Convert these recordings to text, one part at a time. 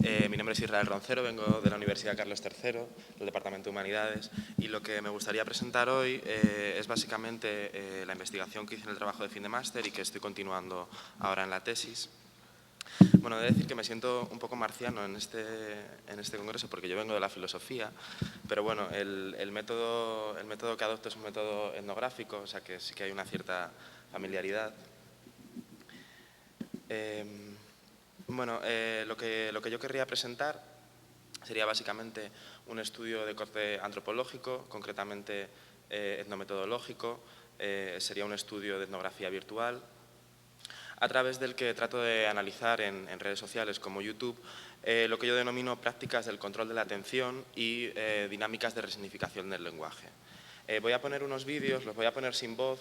Mi nombre es Israel Roncero, vengo de la Universidad Carlos III, del Departamento de Humanidades, y lo que me gustaría presentar hoy es básicamente la investigación que hice en el trabajo de fin de máster y que estoy continuando ahora en la tesis. Bueno, he de decir que me siento un poco marciano en este congreso porque yo vengo de la filosofía, pero bueno, el método que adopto es un método etnográfico, o sea que sí que hay una cierta familiaridad. Bueno, lo que yo querría presentar sería básicamente un estudio de corte antropológico, concretamente etnometodológico, sería un estudio de etnografía virtual, a través del que trato de analizar en redes sociales como YouTube lo que yo denomino prácticas del control de la atención y dinámicas de resignificación del lenguaje. Voy a poner unos vídeos, los voy a poner sin voz,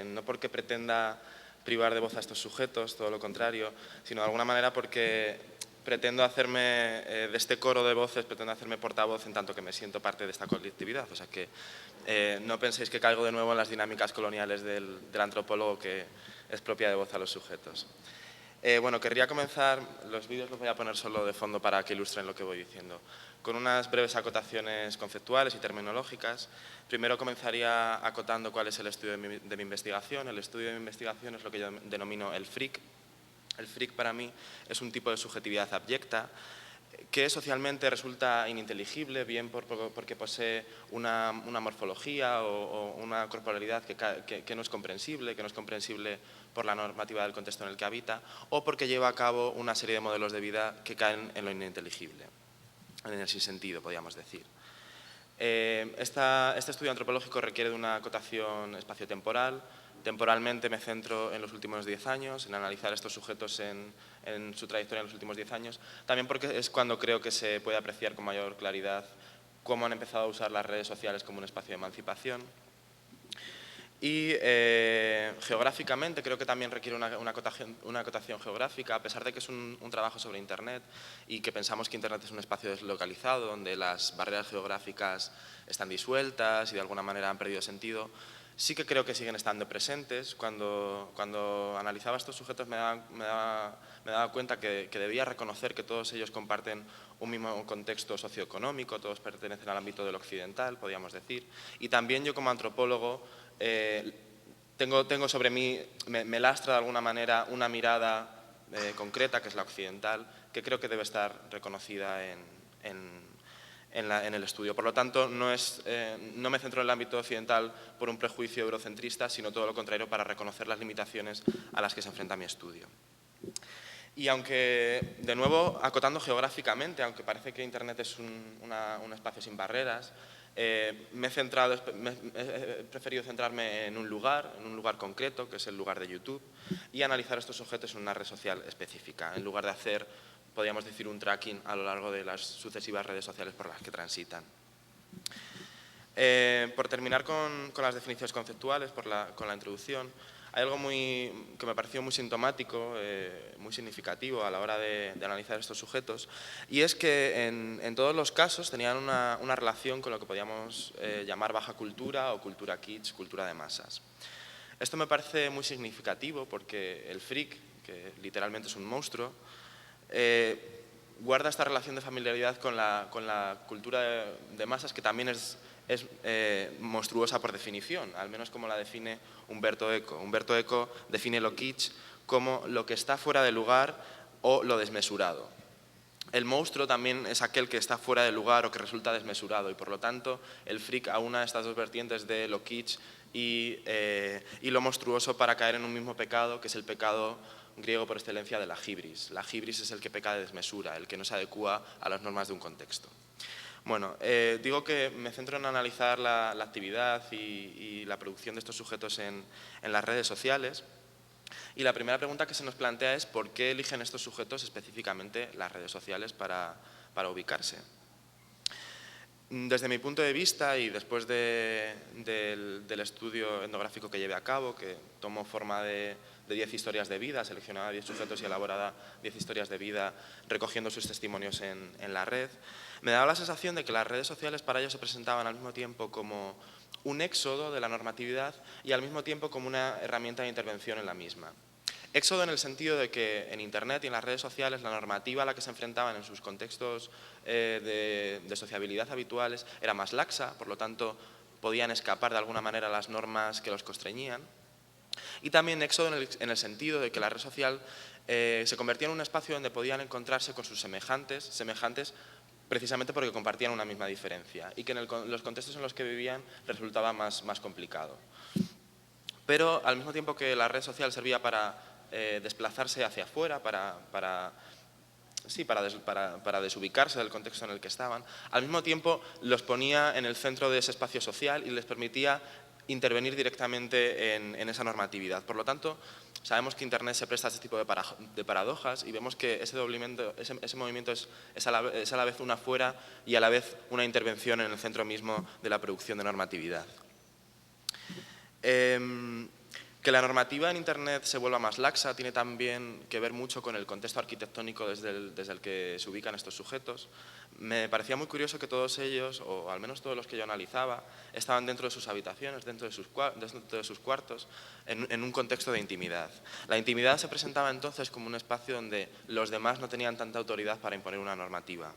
no porque pretenda privar de voz a estos sujetos, todo lo contrario, sino de alguna manera porque pretendo hacerme, de este coro de voces, pretendo hacerme portavoz en tanto que me siento parte de esta colectividad. O sea que no penséis que caigo de nuevo en las dinámicas coloniales del antropólogo que es propia de voz a los sujetos. Bueno, querría comenzar, los vídeos los voy a poner solo de fondo para que ilustren lo que voy diciendo, con unas breves acotaciones conceptuales y terminológicas. Primero comenzaría acotando cuál es el estudio de mi investigación. El estudio de mi investigación es lo que yo denomino el FRIC. El FRIC para mí es un tipo de subjetividad abyecta que socialmente resulta ininteligible, bien porque posee una morfología o una corporalidad que no es comprensible, por la normativa del contexto en el que habita, o porque lleva a cabo una serie de modelos de vida que caen en lo ininteligible, en el sinsentido, podríamos decir. Este estudio antropológico requiere de una acotación espaciotemporal. Temporalmente me centro en los últimos 10 años, en analizar estos sujetos en su trayectoria en los últimos 10 años, también porque es cuando creo que se puede apreciar con mayor claridad cómo han empezado a usar las redes sociales como un espacio de emancipación. Y geográficamente creo que también requiere una acotación geográfica, a pesar de que es un trabajo sobre Internet y que pensamos que Internet es un espacio deslocalizado donde las barreras geográficas están disueltas y de alguna manera han perdido sentido. Sí que creo que siguen estando presentes. Cuando analizaba estos sujetos me daba cuenta que debía reconocer que todos ellos comparten un mismo contexto socioeconómico, todos pertenecen al ámbito del occidental, podríamos decir. Y también yo como antropólogo tengo sobre mí, me lastra de alguna manera una mirada concreta, que es la occidental, que creo que debe estar reconocida en el estudio. Por lo tanto, no me centro en el ámbito occidental por un prejuicio eurocentrista, sino todo lo contrario, para reconocer las limitaciones a las que se enfrenta mi estudio. Y aunque, de nuevo, acotando geográficamente, aunque parece que Internet es un espacio sin barreras, he preferido centrarme en un lugar concreto, que es el lugar de YouTube, y analizar estos objetos en una red social específica, en lugar de hacer, podríamos decir, un tracking a lo largo de las sucesivas redes sociales por las que transitan. Por terminar con las definiciones conceptuales, con la introducción, hay algo que me pareció muy sintomático, muy significativo a la hora de analizar estos sujetos, y es que en todos los casos tenían una relación con lo que podríamos llamar baja cultura o cultura kitsch, cultura de masas. Esto me parece muy significativo porque el freak, que literalmente es un monstruo, guarda esta relación de familiaridad con la cultura de masas, que también es monstruosa por definición, al menos como la define Umberto Eco. Umberto Eco define lo kitsch como lo que está fuera de lugar o lo desmesurado. El monstruo también es aquel que está fuera de lugar o que resulta desmesurado, y por lo tanto el freak aúna estas dos vertientes de lo kitsch y lo monstruoso para caer en un mismo pecado, que es el pecado griego por excelencia de la hibris. La hibris es el que peca de desmesura, el que no se adecúa a las normas de un contexto. Bueno, digo que me centro en analizar la actividad y la producción de estos sujetos en las redes sociales. Y la primera pregunta que se nos plantea es ¿por qué eligen estos sujetos específicamente las redes sociales para ubicarse? Desde mi punto de vista y después del estudio etnográfico que llevé a cabo, que tomó forma de 10 historias de vida, seleccionaba 10 sujetos y elaborada 10 historias de vida recogiendo sus testimonios en la red, me daba la sensación de que las redes sociales para ellos se presentaban al mismo tiempo como un éxodo de la normatividad y al mismo tiempo como una herramienta de intervención en la misma. Éxodo en el sentido de que en Internet y en las redes sociales la normativa a la que se enfrentaban en sus contextos de sociabilidad habituales era más laxa, por lo tanto podían escapar de alguna manera a las normas que los constreñían. Y también éxodo en el sentido de que la red social se convertía en un espacio donde podían encontrarse con sus semejantes precisamente porque compartían una misma diferencia y que en los contextos en los que vivían resultaba más complicado. Pero al mismo tiempo que la red social servía para desplazarse hacia afuera, para desubicarse del contexto en el que estaban, al mismo tiempo los ponía en el centro de ese espacio social y les permitía intervenir directamente en esa normatividad. Por lo tanto, sabemos que Internet se presta a este tipo de paradojas y vemos que ese movimiento es a la vez una fuera y a la vez una intervención en el centro mismo de la producción de normatividad. Que la normativa en Internet se vuelva más laxa tiene también que ver mucho con el contexto arquitectónico desde el que se ubican estos sujetos. Me parecía muy curioso que todos ellos, o al menos todos los que yo analizaba, estaban dentro de sus habitaciones, dentro de sus cuartos, en un contexto de intimidad. La intimidad se presentaba entonces como un espacio donde los demás no tenían tanta autoridad para imponer una normativa.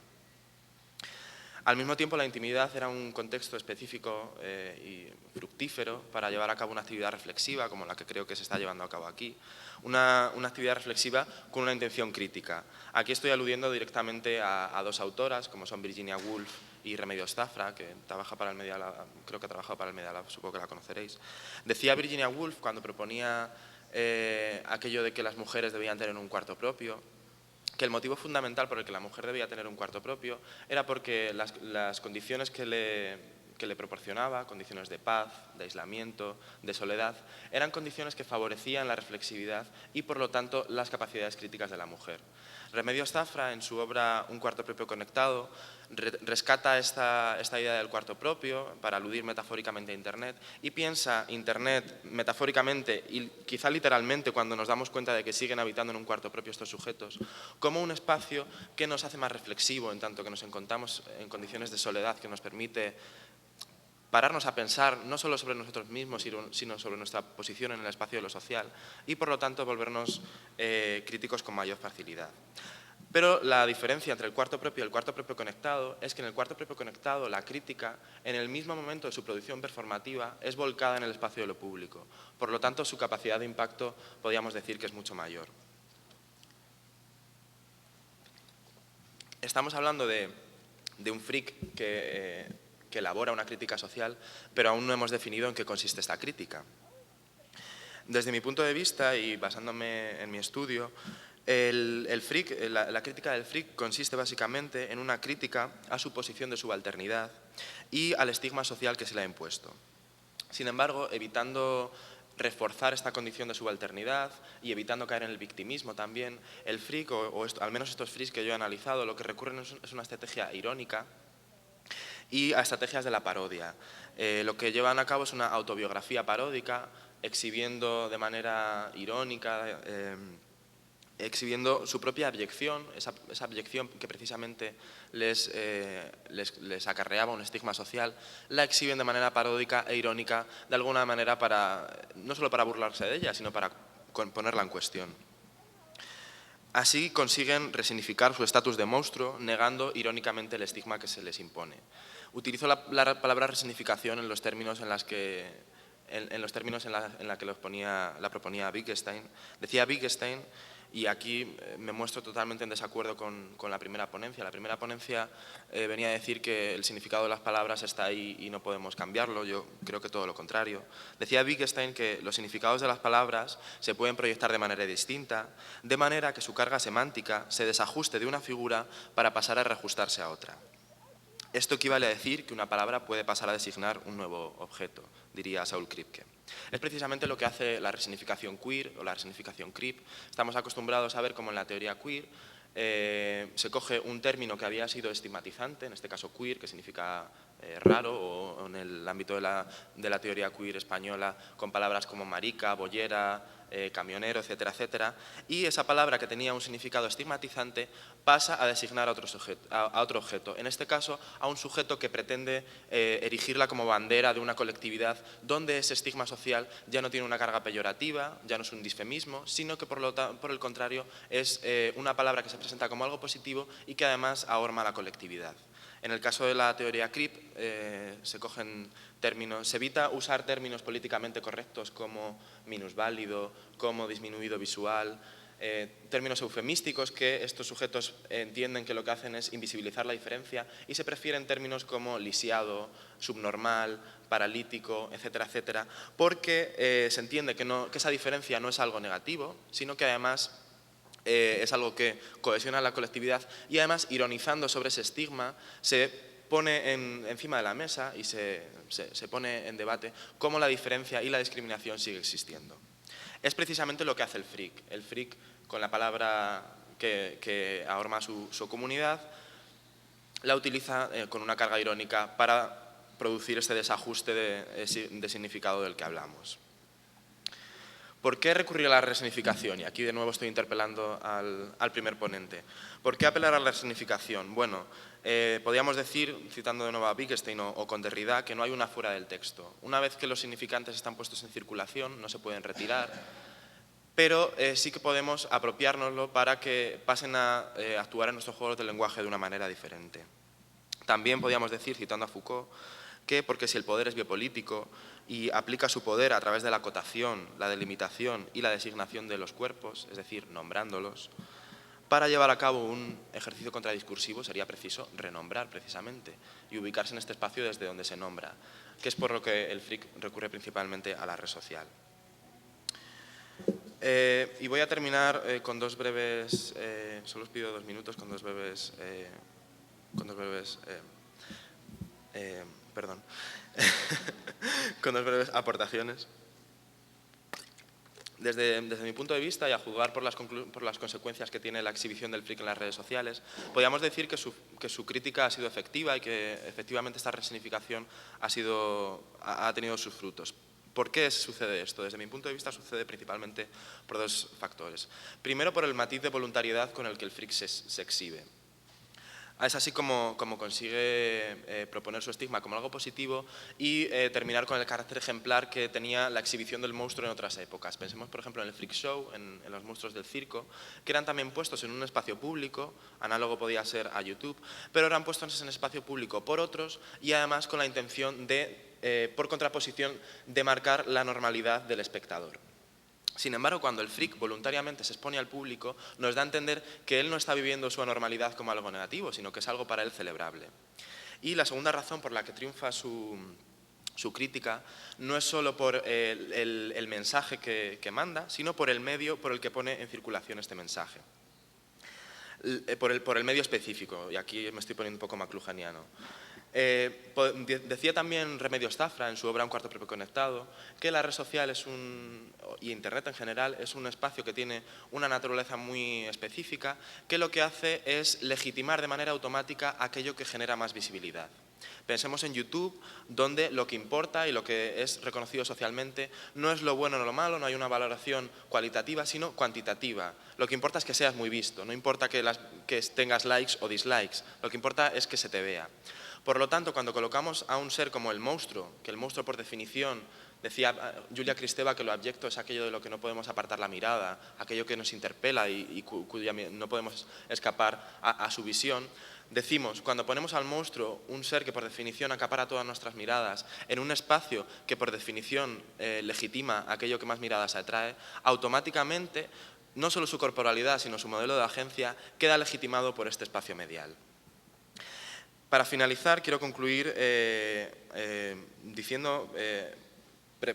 Al mismo tiempo, la intimidad era un contexto específico y fructífero para llevar a cabo una actividad reflexiva, como la que creo que se está llevando a cabo aquí, una actividad reflexiva con una intención crítica. Aquí estoy aludiendo directamente a dos autoras, como son Virginia Woolf y Remedios Zafra, que trabaja para el Media Lab, creo que ha trabajado para el Media Lab, supongo que la conoceréis. Decía Virginia Woolf, cuando proponía aquello de que las mujeres debían tener un cuarto propio, que el motivo fundamental por el que la mujer debía tener un cuarto propio era porque las condiciones que le proporcionaba, condiciones de paz, de aislamiento, de soledad, eran condiciones que favorecían la reflexividad y, por lo tanto, las capacidades críticas de la mujer. Remedios Zafra, en su obra Un cuarto propio conectado, rescata esta idea del cuarto propio para aludir metafóricamente a Internet y piensa Internet metafóricamente y quizá literalmente cuando nos damos cuenta de que siguen habitando en un cuarto propio estos sujetos, como un espacio que nos hace más reflexivo en tanto que nos encontramos en condiciones de soledad que nos permite pararnos a pensar no solo sobre nosotros mismos, sino sobre nuestra posición en el espacio de lo social y, por lo tanto, volvernos críticos con mayor facilidad. Pero la diferencia entre el cuarto propio y el cuarto propio conectado es que en el cuarto propio conectado la crítica, en el mismo momento de su producción performativa, es volcada en el espacio de lo público. Por lo tanto, su capacidad de impacto podríamos decir que es mucho mayor. Estamos hablando de un freak que elabora una crítica social, pero aún no hemos definido en qué consiste esta crítica. Desde mi punto de vista y basándome en mi estudio, la crítica del freak consiste básicamente en una crítica a su posición de subalternidad y al estigma social que se le ha impuesto. Sin embargo, evitando reforzar esta condición de subalternidad y evitando caer en el victimismo también, el freak, al menos estos freaks que yo he analizado, lo que recurren es una estrategia irónica y a estrategias de la parodia. Lo que llevan a cabo es una autobiografía paródica, exhibiendo de manera irónica, exhibiendo su propia abyección, esa abyección que precisamente les acarreaba un estigma social, la exhiben de manera paródica e irónica, de alguna manera no solo para burlarse de ella, sino para ponerla en cuestión. Así consiguen resignificar su estatus de monstruo, negando irónicamente el estigma que se les impone. Utilizo la palabra resignificación en los términos en la que la proponía Wittgenstein. Decía Wittgenstein, y aquí me muestro totalmente en desacuerdo con la primera ponencia. La primera ponencia venía a decir que el significado de las palabras está ahí y no podemos cambiarlo. Yo creo que todo lo contrario. Decía Wittgenstein que los significados de las palabras se pueden proyectar de manera distinta, de manera que su carga semántica se desajuste de una figura para pasar a reajustarse a otra. Esto equivale a decir que una palabra puede pasar a designar un nuevo objeto, diría Saul Kripke. Es precisamente lo que hace la resignificación queer o la resignificación crip. Estamos acostumbrados a ver cómo en la teoría queer se coge un término que había sido estigmatizante, en este caso queer, que significa raro, o en el ámbito de la teoría queer española, con palabras como marica, bollera, camionero, etcétera, etcétera, y esa palabra que tenía un significado estigmatizante pasa a designar a otro objeto, en este caso a un sujeto que pretende erigirla como bandera de una colectividad donde ese estigma social ya no tiene una carga peyorativa, ya no es un disfemismo, sino que por el contrario es una palabra que se presenta como algo positivo y que además ahorma a la colectividad. En el caso de la teoría CRIP se evita usar términos políticamente correctos como minusválido, como disminuido visual, términos eufemísticos que estos sujetos entienden que lo que hacen es invisibilizar la diferencia, y se prefieren términos como lisiado, subnormal, paralítico, etcétera, etcétera, porque se entiende que esa diferencia no es algo negativo, sino que además es algo que cohesiona la colectividad, y además, ironizando sobre ese estigma, se pone encima de la mesa y se pone en debate cómo la diferencia y la discriminación sigue existiendo. Es precisamente lo que hace el freak. El freak, con la palabra que ahorma su comunidad, la utiliza con una carga irónica para producir este desajuste de significado del que hablamos. ¿Por qué recurrir a la resignificación? Y aquí de nuevo estoy interpelando al primer ponente. ¿Por qué apelar a la resignificación? Bueno, podríamos decir, citando de nuevo a Wittgenstein o con Derrida, que no hay una fuera del texto. Una vez que los significantes están puestos en circulación, no se pueden retirar, pero sí que podemos apropiárnoslo para que pasen a actuar en nuestros juegos del lenguaje de una manera diferente. También podríamos decir, citando a Foucault, que porque si el poder es biopolítico y aplica su poder a través de la acotación, la delimitación y la designación de los cuerpos, es decir, nombrándolos, para llevar a cabo un ejercicio contradiscursivo sería preciso renombrar precisamente y ubicarse en este espacio desde donde se nombra, que es por lo que el freak recurre principalmente a la red social. Y voy a terminar con dos breves, solo os pido 2 minutos, con dos breves con dos breves aportaciones. Desde mi punto de vista, y a juzgar por las consecuencias que tiene la exhibición del freak en las redes sociales, podríamos decir que su crítica ha sido efectiva y que efectivamente esta resignificación ha tenido sus frutos. ¿Por qué sucede esto? Desde mi punto de vista sucede principalmente por 2 factores. Primero, por el matiz de voluntariedad con el que el freak se exhibe. Es así como consigue proponer su estigma como algo positivo y terminar con el carácter ejemplar que tenía la exhibición del monstruo en otras épocas. Pensemos, por ejemplo, en el freak show, en los monstruos del circo, que eran también puestos en un espacio público, análogo podía ser a YouTube, pero eran puestos en espacio público por otros y además con la intención de, por contraposición, de marcar la normalidad del espectador. Sin embargo, cuando el freak voluntariamente se expone al público, nos da a entender que él no está viviendo su anormalidad como algo negativo, sino que es algo para él celebrable. Y la segunda razón por la que triunfa su crítica no es solo por el mensaje que manda, sino por el medio por el que pone en circulación este mensaje. Por el medio específico, y aquí me estoy poniendo un poco maclujaniano. Decía también Remedios Zafra en su obra Un cuarto propio conectado que la red social y Internet en general es un espacio que tiene una naturaleza muy específica, que lo que hace es legitimar de manera automática aquello que genera más visibilidad. Pensemos en YouTube, donde lo que importa y lo que es reconocido socialmente no es lo bueno o lo malo, no hay una valoración cualitativa, sino cuantitativa. Lo que importa es que seas muy visto, no importa que tengas likes o dislikes, lo que importa es que se te vea. Por lo tanto, cuando colocamos a un ser como el monstruo, que el monstruo por definición, decía Julia Kristeva que lo abyecto es aquello de lo que no podemos apartar la mirada, aquello que nos interpela y cuya no podemos escapar a su visión, decimos, cuando ponemos al monstruo, un ser que por definición acapara todas nuestras miradas, en un espacio que por definición legitima aquello que más miradas atrae, automáticamente, no solo su corporalidad, sino su modelo de agencia, queda legitimado por este espacio medial. Para finalizar, quiero concluir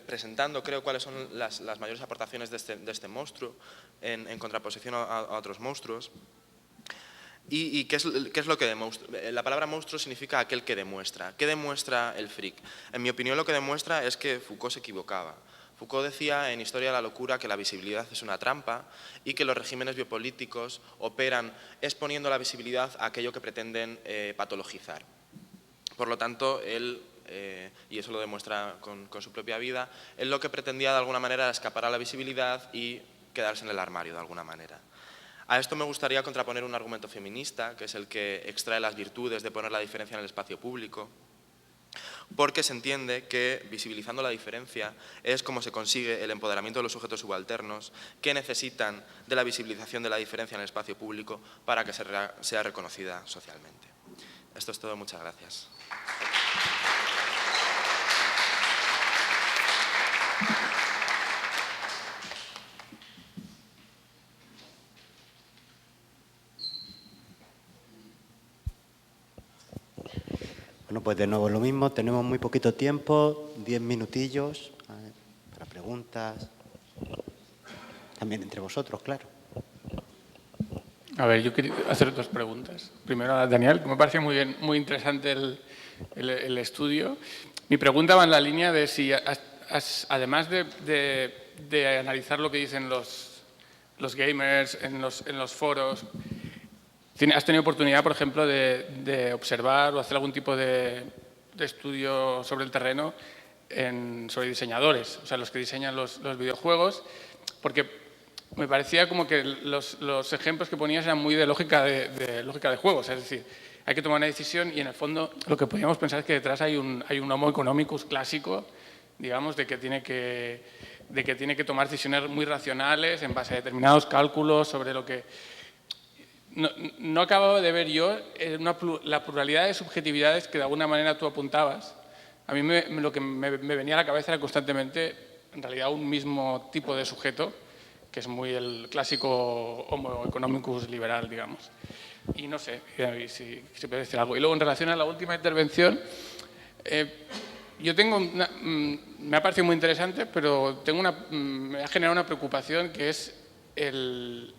presentando, creo, cuáles son las mayores aportaciones de este monstruo en contraposición a otros monstruos. ¿Y qué es lo que demuestra? La palabra monstruo significa aquel que demuestra. ¿Qué demuestra el freak? En mi opinión, lo que demuestra es que Foucault se equivocaba. Foucault decía en Historia de la locura que la visibilidad es una trampa y que los regímenes biopolíticos operan exponiendo la visibilidad a aquello que pretenden patologizar. Por lo tanto, él, y eso lo demuestra con su propia vida, él lo que pretendía de alguna manera era escapar a la visibilidad y quedarse en el armario de alguna manera. A esto me gustaría contraponer un argumento feminista, que es el que extrae las virtudes de poner la diferencia en el espacio público, porque se entiende que visibilizando la diferencia es como se consigue el empoderamiento de los sujetos subalternos que necesitan de la visibilización de la diferencia en el espacio público para que sea reconocida socialmente. Esto es todo, muchas gracias. Bueno, pues de nuevo lo mismo, tenemos muy poquito tiempo, 10 minutillos para preguntas, también entre vosotros, claro. A ver, yo quería hacer dos preguntas. Primero a Daniel, que me parece muy interesante el estudio. Mi pregunta va en la línea de si, además de analizar lo que dicen los gamers en los foros, ¿has tenido oportunidad, por ejemplo, de observar o hacer algún tipo de estudio sobre el terreno sobre diseñadores, o sea, los que diseñan los videojuegos? Porque me parecía como que los ejemplos que ponías eran muy de lógica de juegos, es decir, hay que tomar una decisión y en el fondo lo que podríamos pensar es que detrás hay un homo economicus clásico, digamos, de que tiene que tomar decisiones muy racionales en base a determinados cálculos sobre lo que... No acababa de ver yo la pluralidad de subjetividades que de alguna manera tú apuntabas. A mí lo que me venía a la cabeza era constantemente, en realidad, un mismo tipo de sujeto, que es muy el clásico homo economicus liberal, digamos. Y no sé si se puede decir algo. Y luego, en relación a la última intervención, yo tengo me ha parecido muy interesante, pero me ha generado una preocupación, que es el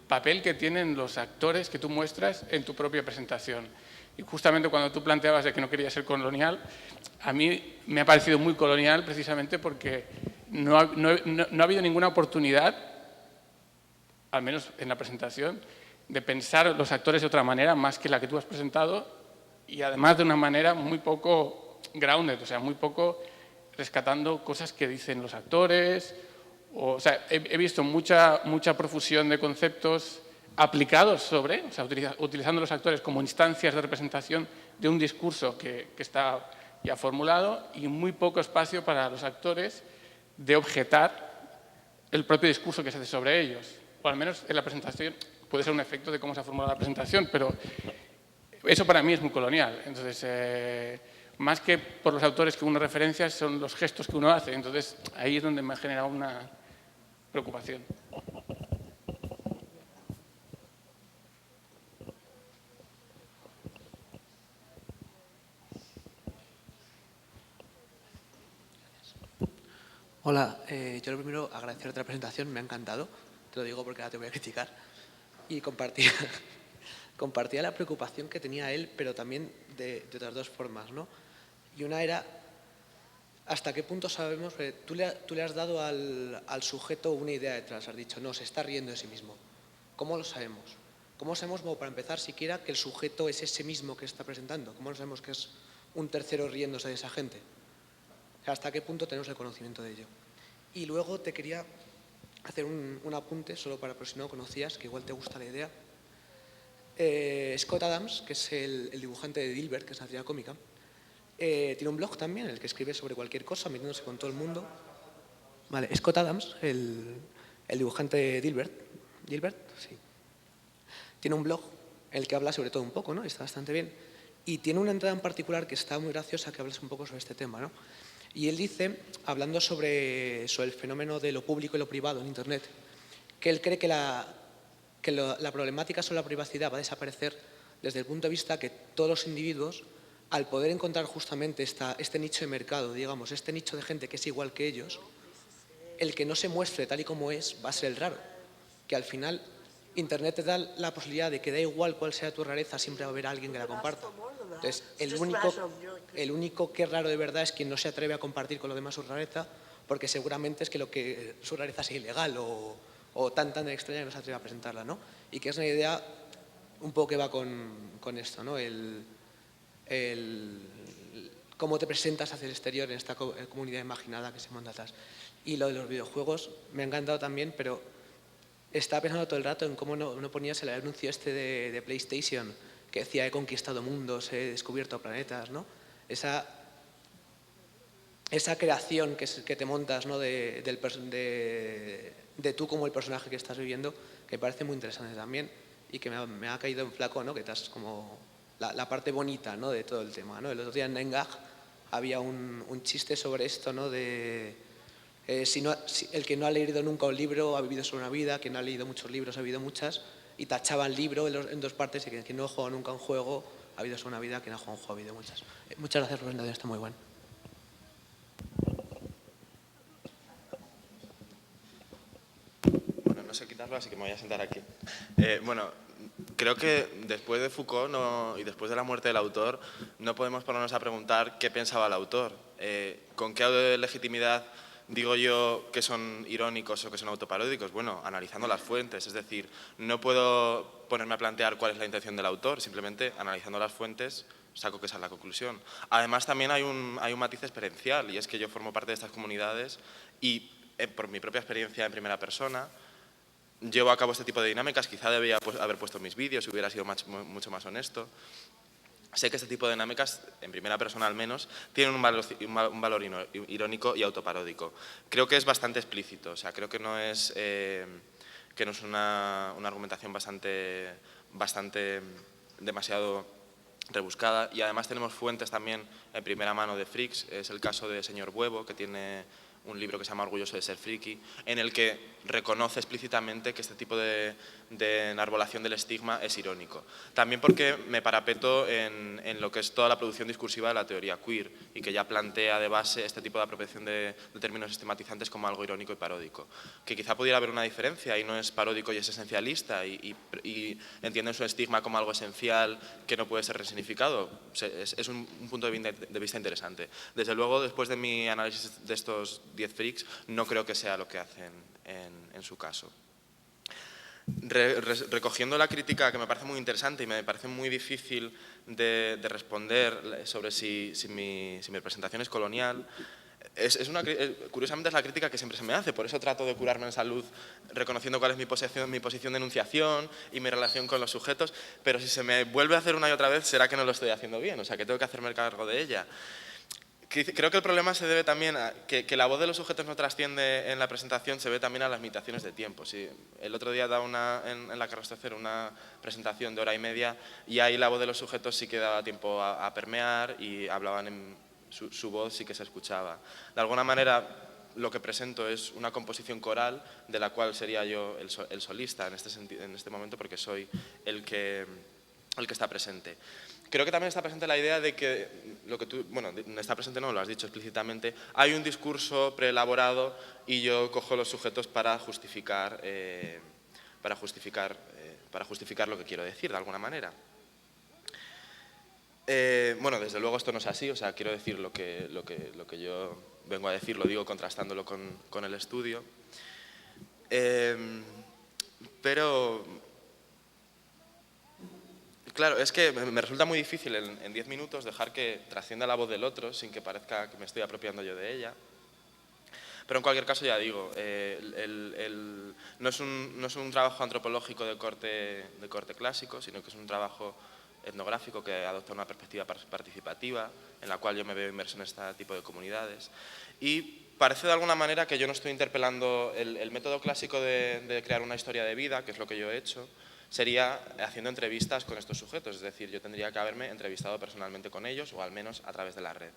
papel que tienen los actores que tú muestras en tu propia presentación. Y justamente cuando tú planteabas de que no quería ser colonial, a mí me ha parecido muy colonial precisamente porque no ha habido ninguna oportunidad, al menos en la presentación, de pensar los actores de otra manera más que la que tú has presentado, y además de una manera muy poco grounded, o sea, muy poco rescatando cosas que dicen los actores. O sea, he visto mucha profusión de conceptos aplicados sobre, o sea, utilizando los actores como instancias de representación de un discurso que está ya formulado, y muy poco espacio para los actores de objetar el propio discurso que se hace sobre ellos. O al menos en la presentación puede ser un efecto de cómo se ha formulado la presentación, pero eso para mí es muy colonial. Entonces, más que por los autores que uno referencia, son los gestos que uno hace. Entonces, ahí es donde me ha generado una preocupación. Hola, yo lo primero agradecerte la presentación, me ha encantado, te lo digo porque ahora te voy a criticar, y compartía la preocupación que tenía él, pero también de otras dos formas, ¿no? Y una era, ¿hasta qué punto sabemos? Tú le has dado al sujeto una idea detrás, has dicho, no, se está riendo de sí mismo. ¿Cómo lo sabemos? ¿Cómo sabemos, como para empezar, siquiera que el sujeto es ese mismo que está presentando? ¿Cómo lo sabemos que es un tercero riéndose de esa gente? ¿Hasta qué punto tenemos el conocimiento de ello? Y luego te quería hacer un apunte, solo para por si no lo conocías, que igual te gusta la idea. Scott Adams, que es el dibujante de Dilbert, que es una tira cómica, tiene un blog también en el que escribe sobre cualquier cosa, metiéndose con todo el mundo. Vale, Scott Adams, el dibujante de Dilbert, sí, tiene un blog en el que habla sobre todo un poco, ¿no? Está bastante bien. Y tiene una entrada en particular que está muy graciosa, que hablas un poco sobre este tema, ¿no? Y él dice, hablando sobre el fenómeno de lo público y lo privado en Internet, que él cree que la problemática sobre la privacidad va a desaparecer desde el punto de vista que todos los individuos, al poder encontrar justamente este nicho de mercado, digamos, este nicho de gente que es igual que ellos, el que no se muestre tal y como es va a ser el raro. Que al final Internet te da la posibilidad de que da igual cuál sea tu rareza, siempre va a haber alguien que la comparta. Entonces, el único que es raro de verdad es quien no se atreve a compartir con los demás su rareza, porque seguramente es que su rareza sea ilegal o tan extraña que no se atreve a presentarla, ¿no? Y que es una idea un poco que va con esto, ¿no? cómo te presentas hacia el exterior en esta comunidad imaginada que se monta atrás. Y lo de los videojuegos me ha encantado también, pero estaba pensando todo el rato en cómo no ponías el anuncio este de PlayStation que decía he conquistado mundos, he descubierto planetas, ¿no? Esa creación que te montas, ¿no? de tú como el personaje que estás viviendo, que me parece muy interesante también y que me ha caído en flaco, ¿no? Que estás como la parte bonita, ¿no? De todo el tema, ¿no? El otro día en Nine Gag había un chiste sobre esto, ¿no? De el que no ha leído nunca un libro ha vivido solo una vida, quien no ha leído muchos libros ha vivido muchas, y tachaban libro en dos partes, y quien no ha jugado nunca un juego ha vivido solo una vida, quien ha jugado un juego ha vivido muchas. Muchas gracias, Rubén, está muy bueno. Bueno, no sé quitarlo, así que me voy a sentar aquí. Bueno, creo que después de Foucault y después de la muerte del autor, no podemos ponernos a preguntar qué pensaba el autor. ¿Con qué legitimidad digo yo que son irónicos o que son autoparódicos? Bueno, analizando las fuentes, es decir, no puedo ponerme a plantear cuál es la intención del autor, simplemente analizando las fuentes saco que esa es la conclusión. Además, también hay un matiz experiencial, y es que yo formo parte de estas comunidades y por mi propia experiencia en primera persona llevo a cabo este tipo de dinámicas. Quizá debía haber puesto mis vídeos y hubiera sido mucho más honesto. Sé que este tipo de dinámicas, en primera persona al menos, tienen un valor irónico y autoparódico. Creo que es bastante explícito, o sea, creo que no es una argumentación bastante demasiado rebuscada, y además tenemos fuentes también en primera mano de freaks. Es el caso de Señor Huevo, que tiene un libro que se llama Orgulloso de ser friki, en el que reconoce explícitamente que este tipo de enarbolación del estigma es irónico. También porque me parapeto en lo que es toda la producción discursiva de la teoría queer, y que ya plantea de base este tipo de apropiación de términos estigmatizantes como algo irónico y paródico. Que quizá pudiera haber una diferencia, y no es paródico y es esencialista, y entienden su estigma como algo esencial que no puede ser resignificado. Es un punto de vista interesante. Desde luego, después de mi análisis de estos 10 freaks, no creo que sea lo que hacen en su caso. Recogiendo la crítica, que me parece muy interesante y me parece muy difícil de responder sobre si mi presentación es colonial, curiosamente es la crítica que siempre se me hace. Por eso trato de curarme en salud reconociendo cuál es mi posición de enunciación y mi relación con los sujetos, pero si se me vuelve a hacer una y otra vez, será que no lo estoy haciendo bien, o sea, que tengo que hacerme cargo de ella. Creo que el problema se debe también a que la voz de los sujetos no trasciende en la presentación, se ve también a las limitaciones de tiempo. Sí, el otro día daba en la Carlos III una presentación de 1h30, y ahí la voz de los sujetos sí que daba tiempo a permear, y hablaban su voz sí que se escuchaba. De alguna manera, lo que presento es una composición coral, de la cual sería yo el solista en este momento, porque soy el que está presente. Creo que también está presente la idea de que, está presente, no lo has dicho explícitamente, hay un discurso preelaborado y yo cojo los sujetos para justificar lo que quiero decir, de alguna manera. Desde luego esto no es así, o sea, quiero decir lo que yo vengo a decir, lo digo contrastándolo con el estudio. Pero claro, es que me resulta muy difícil en 10 minutos dejar que trascienda la voz del otro sin que parezca que me estoy apropiando yo de ella. Pero en cualquier caso, ya digo, no es un trabajo antropológico de corte clásico, sino que es un trabajo etnográfico que adopta una perspectiva participativa, en la cual yo me veo inmerso en este tipo de comunidades. Y parece de alguna manera que yo no estoy interpelando el método clásico de crear una historia de vida, que es lo que yo he hecho, sería haciendo entrevistas con estos sujetos, es decir, yo tendría que haberme entrevistado personalmente con ellos, o al menos a través de la red.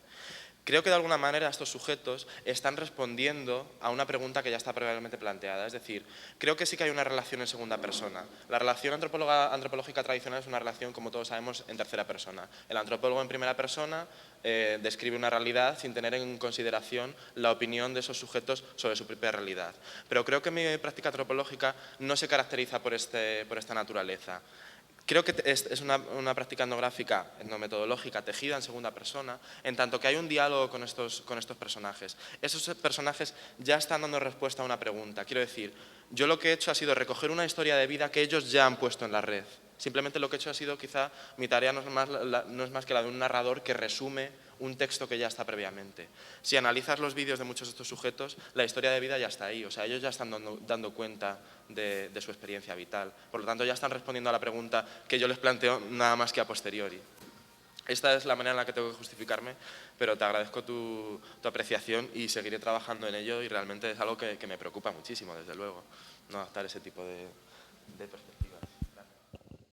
Creo que de alguna manera estos sujetos están respondiendo a una pregunta que ya está previamente planteada, es decir, creo que sí que hay una relación en segunda persona. La relación antropológica tradicional es una relación, como todos sabemos, en tercera persona. El antropólogo en primera persona describe una realidad sin tener en consideración la opinión de esos sujetos sobre su propia realidad. Pero creo que mi práctica antropológica no se caracteriza por esta naturaleza. Creo que es una práctica etnográfica, etnometodológica, tejida en segunda persona, en tanto que hay un diálogo con estos personajes. Esos personajes ya están dando respuesta a una pregunta. Quiero decir, yo lo que he hecho ha sido recoger una historia de vida que ellos ya han puesto en la red. Simplemente lo que he hecho ha sido, quizá, mi tarea no es más que la de un narrador que resume un texto que ya está previamente. Si analizas los vídeos de muchos de estos sujetos, la historia de vida ya está ahí, o sea, ellos ya están dando cuenta de su experiencia vital. Por lo tanto, ya están respondiendo a la pregunta que yo les planteo nada más que a posteriori. Esta es la manera en la que tengo que justificarme, pero te agradezco tu apreciación y seguiré trabajando en ello, y realmente es algo que me preocupa muchísimo, desde luego, no adaptar ese tipo de perspectiva.